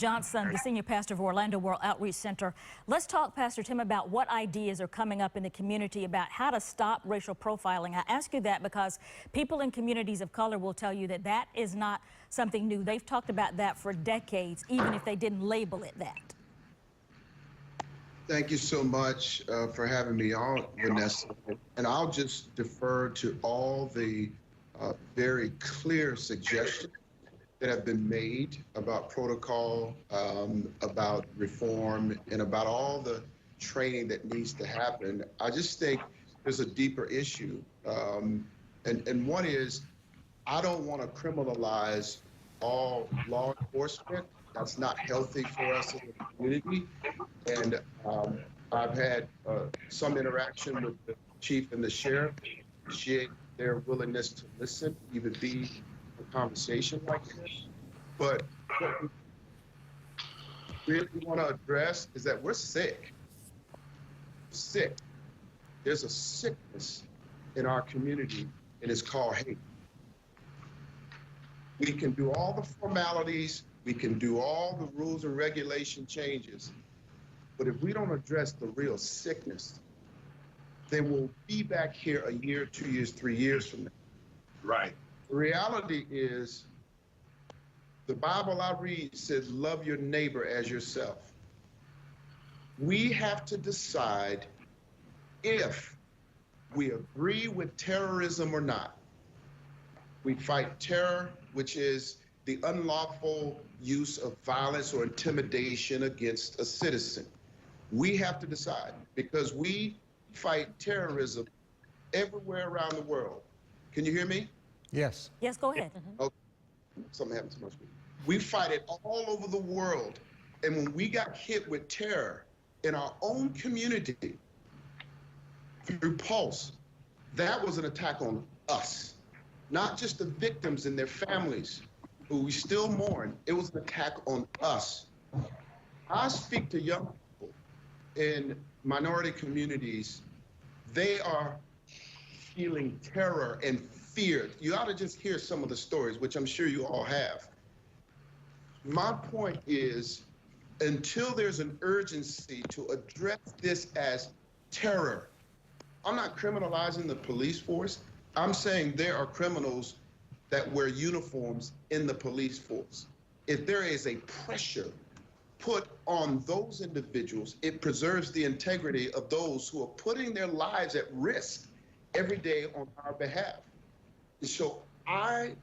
Johnson, the senior pastor of Orlando World Outreach Center. Let's talk, Pastor Tim, about what ideas are coming up in the community about how to stop racial profiling. I ask you that because people in communities of color will tell you that that is not something new. They've talked about that for decades, even if they didn't label it that. Thank you so much for having me on, Vanessa. And I'll just defer to all the very clear suggestions that have been made about protocol, about reform, and about all the training that needs to happen. I just think there's a deeper issue. And one is, I don't want to criminalize all law enforcement. That's not healthy for us as a community. And I've had some interaction with the chief and the sheriff, appreciate their willingness to listen, even be a conversation like this. But what we really want to address is that we're sick. Sick. There's a sickness in our community, and it's called hate. We can do all the formalities, we can do all the rules and regulation changes, but if we don't address the real sickness, then we'll be back here a year, 2 years, 3 years from now. Right. The reality is, the Bible I read says, love your neighbor as yourself. We have to decide if we agree with terrorism or not. We fight terror, which is the unlawful use of violence or intimidation against a citizen. We have to decide, because we fight terrorism everywhere around the world. Can you hear me? Yes. Yes, go ahead. Okay. Something happened to my screen. We fight it all over the world. And when we got hit with terror in our own community through Pulse, that was an attack on us, not just the victims and their families who we still mourn. It was an attack on us. I speak to young people in minority communities. They are feeling terror and fear. You ought to just hear some of the stories, which I'm sure you all have. My point is, until there's an urgency to address this as terror, I'm not criminalizing the police force. I'm saying there are criminals that wear uniforms in the police force. If there is a pressure put on those individuals, it preserves the integrity of those who are putting their lives at risk every day on our behalf. So I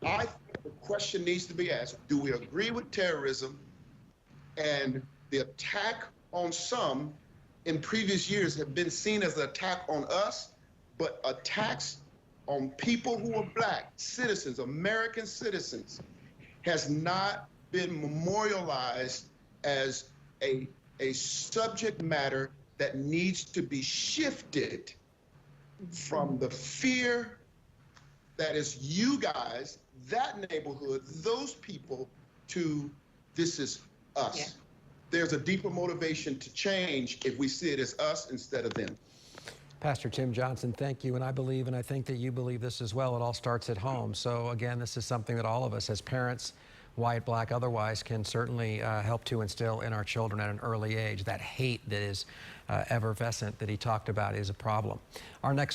think the question needs to be asked, do we agree with terrorism? And the attack on some in previous years have been seen as an attack on us, but attacks on people who are Black citizens, American citizens, has not been memorialized as a subject matter that needs to be shifted from the fear that is you guys, that neighborhood, those people, to this is us. Yeah. There's a deeper motivation to change if we see it as us instead of them. Pastor Tim Johnson, thank you. And I believe, and I think that you believe this as well, it all starts at home. So again, this is something that all of us as parents, white, Black, otherwise, can certainly help to instill in our children at an early age. That hate that is effervescent that he talked about is a problem. Our next